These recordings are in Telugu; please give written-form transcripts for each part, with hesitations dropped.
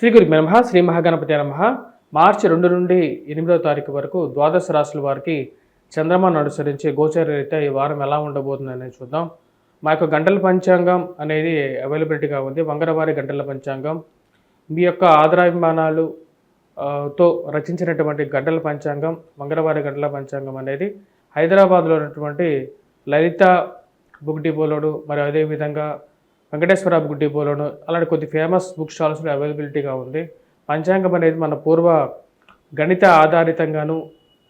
శ్రీ గురు నమః శ్రీ మహాగణపతి నమః. మార్చి 2 నుండి 8వ తారీఖు వరకు ద్వాదశ రాశుల వారికి చంద్రమాను అనుసరించి గోచర రీత్యా ఈ వారం ఎలా ఉండబోతుందనేది చూద్దాం. మా యొక్క గంటల పంచాంగం అనేది అవైలబిలిటీగా ఉంది. మంగళవారి గంటల పంచాంగం మీ యొక్క ఆదరాభిమానాలు తో రచించినటువంటి గంటల పంచాంగం, మంగళవారి గంటల పంచాంగం అనేది హైదరాబాద్లో ఉన్నటువంటి లలిత బుక్ డిపోలోను మరియు అదేవిధంగా వెంకటేశ్వర బుక్ డిపోలోను అలాంటి కొద్ది ఫేమస్ బుక్ స్టాల్స్లో అవైలబిలిటీగా ఉంది. పంచాంగం అనేది మన పూర్వ గణిత ఆధారితంగాను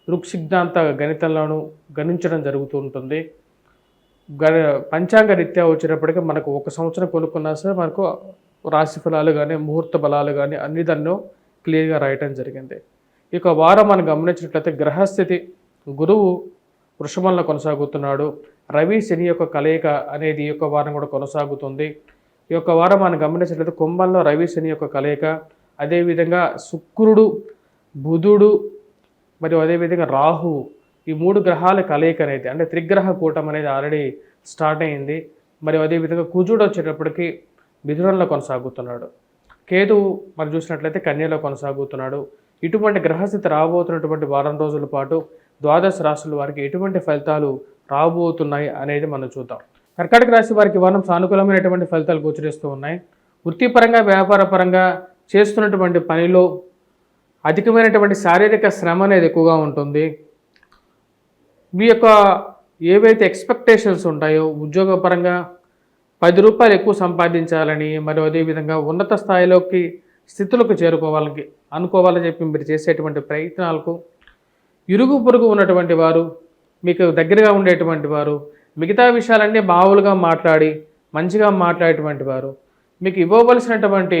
దృక్సిద్ధాంత గణితంలోనూ గణించడం జరుగుతూ ఉంటుంది. పంచాంగ రీత్యా వచ్చేటప్పటికీ మనకు ఒక సంవత్సరం కొనుక్కున్నా సరే మనకు రాశి ఫలాలు కానీ ముహూర్త బలాలు కానీ అన్ని దాన్ని క్లియర్గా రాయటం జరిగింది. ఇక వారం మనం గమనించినట్లయితే గ్రహస్థితి గురువు వృషభంలో కొనసాగుతున్నాడు. రవి శని యొక్క కలయిక అనేది ఈ యొక్క వారం కూడా కొనసాగుతుంది. ఈ యొక్క వారం మనం గమనించినట్లయితే కుంభంలో రవి శని యొక్క కలయిక, అదేవిధంగా శుక్రుడు బుధుడు మరియు అదేవిధంగా రాహువు ఈ 3 గ్రహాల కలయిక అనేది అంటే త్రిగ్రహ కూటం అనేది ఆల్రెడీ స్టార్ట్ అయింది. మరియు అదేవిధంగా కుజుడు వచ్చేటప్పటికి మిథునంలో కొనసాగుతున్నాడు. కేతువు మనం చూసినట్లయితే కన్యలో కొనసాగుతున్నాడు. ఇటువంటి గ్రహస్థితి రాబోతున్నటువంటి వారం రోజుల పాటు ద్వాదశ రాశుల వారికి ఎటువంటి ఫలితాలు రాబోతున్నాయి అనేది మనం చూద్దాం. కర్కాటక రాశి వారికి వారం సానుకూలమైనటువంటి ఫలితాలు గోచరిస్తూ ఉన్నాయి. వృత్తిపరంగా వ్యాపార పరంగా చేస్తున్నటువంటి పనిలో అధికమైనటువంటి శారీరక శ్రమ అనేది ఎక్కువగా ఉంటుంది. మీ యొక్క ఏవైతే ఎక్స్పెక్టేషన్స్ ఉంటాయో ఉద్యోగపరంగా 10 రూపాయలు ఎక్కువ సంపాదించాలని మరియు అదేవిధంగా ఉన్నత స్థాయిలోకి స్థితులకు చేరుకోవాలని అనుకోవాలని చెప్పి మీరు చేసేటువంటి ప్రయత్నాలకు ఇరుగు పొరుగు ఉన్నటువంటి వారు, మీకు దగ్గరగా ఉండేటువంటి వారు, మిగతా విషయాలన్నీ మామూలుగా మాట్లాడి మంచిగా మాట్లాడేటువంటి వారు, మీకు ఇవ్వవలసినటువంటి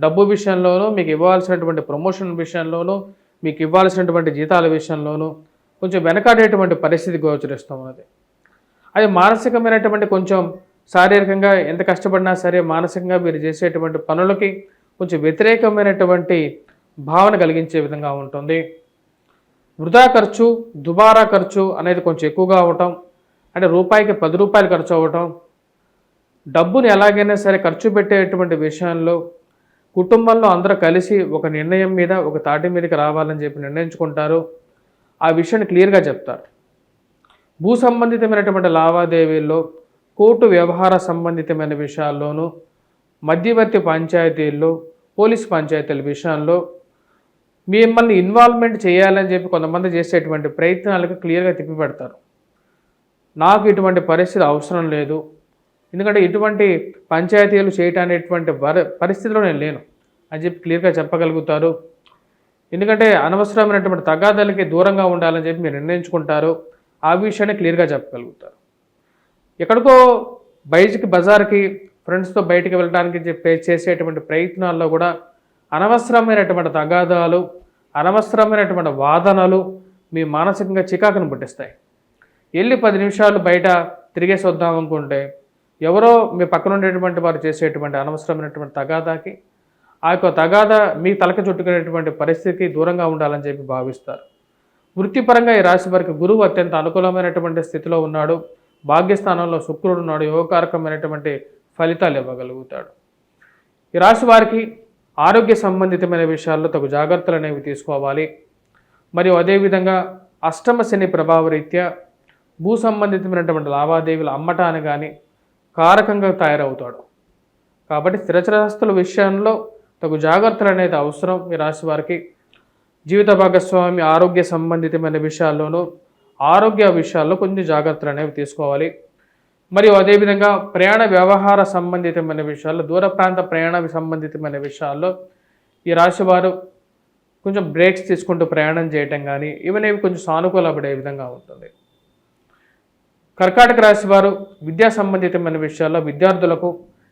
డబ్బు విషయంలోనూ, మీకు ఇవ్వాల్సినటువంటి ప్రమోషన్ విషయంలోనూ, మీకు ఇవ్వాల్సినటువంటి జీతాల విషయంలోనూ కొంచెం వెనకాడేటువంటి పరిస్థితి గోచరిస్తూ ఉన్నది. అది మానసికమైనటువంటి కొంచెం శారీరకంగా ఎంత కష్టపడినా సరే మానసికంగా మీరు చేసేటువంటి పనులకి కొంచెం వ్యతిరేకమైనటువంటి భావన కలిగించే విధంగా ఉంటుంది. వృధా ఖర్చు, దుబారా ఖర్చు అనేది కొంచెం ఎక్కువగా అవటం, అంటే రూపాయికి 10 రూపాయలు ఖర్చు అవ్వటం, డబ్బుని ఎలాగైనా సరే ఖర్చు పెట్టేటువంటి విషయంలో కుటుంబంలో అందరూ కలిసి ఒక నిర్ణయం మీద ఒక తాటి మీదకి రావాలని చెప్పి నిర్ణయించుకుంటారు. ఆ విషయాన్ని క్లియర్గా చెప్తారు. భూ సంబంధితమైనటువంటి లావాదేవీల్లో, కోర్టు వ్యవహార సంబంధితమైన విషయాల్లోనూ, మధ్యవర్తి పంచాయతీల్లో, పోలీస్ పంచాయతీల విషయాల్లో మిమ్మల్ని ఇన్వాల్వ్మెంట్ చేయాలని చెప్పి కొంతమంది చేసేటువంటి ప్రయత్నాలకు క్లియర్గా తిప్పిపెడతారు. నాకు ఇటువంటి పరిస్థితి అవసరం లేదు, ఎందుకంటే ఇటువంటి పంచాయతీలు చేయటానేటువంటి పరిస్థితిలో నేను లేను అని చెప్పి క్లియర్గా చెప్పగలుగుతారు. ఎందుకంటే అనవసరమైనటువంటి తగాదాలకి దూరంగా ఉండాలని చెప్పి మీరు నిర్ణయించుకుంటారు. ఆ విషయాన్ని క్లియర్గా చెప్పగలుగుతారు. ఎక్కడికో బజార్కి ఫ్రెండ్స్తో బయటికి వెళ్ళడానికి చెప్పి చేసేటువంటి ప్రయత్నాల్లో కూడా అనవసరమైనటువంటి తగాదాలు, అనవసరమైనటువంటి వాదనలు మీ మానసికంగా చికాకును పుట్టిస్తాయి. వెళ్ళి 10 నిమిషాలు బయట తిరిగేసి వద్దాం అనుకుంటే ఎవరో మీ పక్కన ఉండేటువంటి వారు చేసేటువంటి అనవసరమైనటువంటి తగాదాకి ఆ యొక్క తగాదా మీ తలక చుట్టుకునేటువంటి పరిస్థితికి దూరంగా ఉండాలని చెప్పి భావిస్తారు. వృత్తిపరంగా ఈ రాశి వారికి గురువు అత్యంత అనుకూలమైనటువంటి స్థితిలో ఉన్నాడు. భాగ్యస్థానంలో శుక్రుడు ఉన్నాడు. యోగకారకమైనటువంటి ఫలితాలు ఇవ్వగలుగుతాడు. ఈ రాశి వారికి ఆరోగ్య సంబంధితమైన విషయాల్లో తగు జాగ్రత్తలు అనేవి తీసుకోవాలి. మరియు అదేవిధంగా అష్టమ శని ప్రభావ రీత్యా భూ సంబంధితమైనటువంటి లావాదేవీలు అమ్మటాన్ని కానీ కారకంగా తయారవుతాడు. కాబట్టి స్థిరచరాస్తుల విషయంలో తగు జాగ్రత్తలు అనేది అవసరం. ఈ రాశి వారికి జీవిత భాగస్వామి ఆరోగ్య సంబంధితమైన విషయాల్లోనూ ఆరోగ్య విషయాల్లో కొంచెం జాగ్రత్తలు అనేవి తీసుకోవాలి. మరియు అదేవిధంగా ప్రయాణ వ్యవహార సంబంధితమైన విషయాల్లో, దూర ప్రాంత ప్రయాణ సంబంధితమైన విషయాల్లో ఈ రాశి వారు కొంచెం బ్రేక్స్ తీసుకుంటూ ప్రయాణం చేయటం కానీ ఇవన్నీ కొంచెం సానుకూలపడే విధంగా ఉంటుంది. కర్కాటక రాశి వారు విద్యా సంబంధితమైన విషయాల్లో విద్యార్థులకు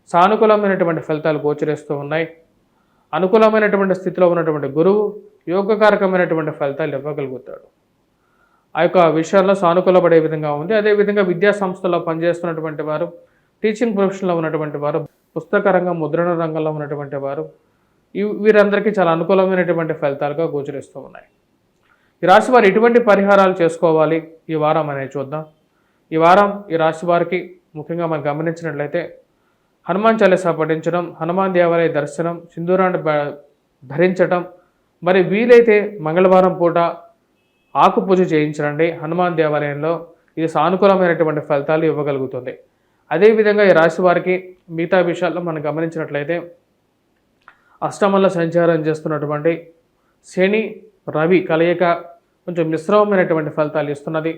సానుకూలమైనటువంటి ఫలితాలు గోచరిస్తూ ఉన్నాయి. అనుకూలమైనటువంటి స్థితిలో ఉన్నటువంటి గురువు యోగకారకమైనటువంటి ఫలితాలు ఇవ్వగలుగుతాడు. ఆ యొక్క విషయాల్లో సానుకూలపడే విధంగా ఉంది. అదేవిధంగా విద్యా సంస్థలో పనిచేస్తున్నటువంటి వారు, టీచింగ్ ప్రొఫెషన్లో ఉన్నటువంటి వారు, పుస్తక రంగం ముద్రణ రంగంలో ఉన్నటువంటి వారు వీరందరికీ చాలా అనుకూలమైనటువంటి ఫలితాలుగా గోచరిస్తూ ఉన్నాయి. ఈ రాశి వారు ఎటువంటి పరిహారాలు చేసుకోవాలి ఈ వారం అనేది చూద్దాం. ఈ వారం ఈ రాశి వారికి ముఖ్యంగా మనం గమనించినట్లయితే హనుమాన్ చాలీసా పఠించడం, హనుమాన్ దేవాలయ దర్శనం, సింధూరాన్ని ధరించటం, మరి వీలైతే మంగళవారం పూట ఆకు పూజ చేయించండి హనుమాన్ దేవాలయంలో. ఇది సానుకూలమైనటువంటి ఫలితాలు ఇవ్వగలుగుతుంది. అదేవిధంగా ఈ రాశి వారికి మిగతా విషయాల్లో మనం గమనించినట్లయితే అష్టమంలో సంచారం చేస్తున్నటువంటి శని రవి కలయిక కొంచెం మిశ్రమమైనటువంటి ఫలితాలు ఇస్తున్నది.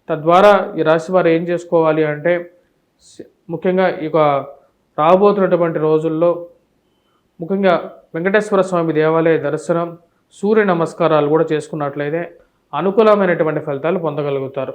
తద్వారా ఈ రాశి వారు ఏం చేసుకోవాలి అంటే ముఖ్యంగా ఇక రాబోతున్నటువంటి రోజుల్లో ముఖ్యంగా వెంకటేశ్వర స్వామి దేవాలయ దర్శనం, సూర్య నమస్కారాలు కూడా చేసుకున్నట్లయితే అనుకూలమైనటువంటి ఫలితాలు పొందగలుగుతారు.